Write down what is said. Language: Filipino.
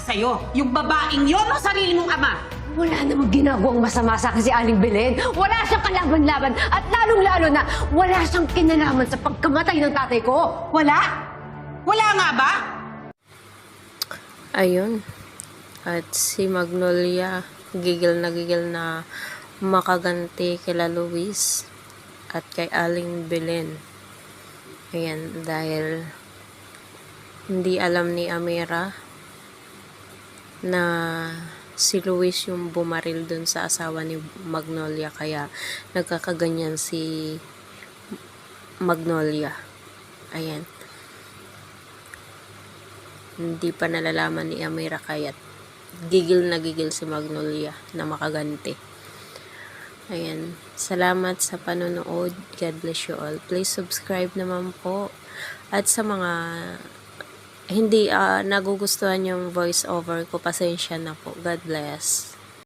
sa'yo? Yung babaeng yon o sarili mong ama? Wala namang ginagawang masama sa akin si Aling Belen. Wala siyang kalaban-laban at lalong-lalo na wala siyang kinalaman sa pagkamatay ng tatay ko. Wala? Wala nga ba? Ayun. At si Magnolia, gigil na makaganti kila Luis at kay Aling Belen. Ayan, dahil hindi alam ni Amira na si Luis yung bumaril dun sa asawa ni Magnolia, kaya nagkakaganyan si Magnolia. Ayan. Hindi pa nalalaman ni Amira, kaya gigil si Magnolia na makaganti. Ayan. Salamat sa panonood. God bless you all. Please subscribe naman po. At sa mga hindi nagugustuhan yung voice over ko, pasensya na po. God bless.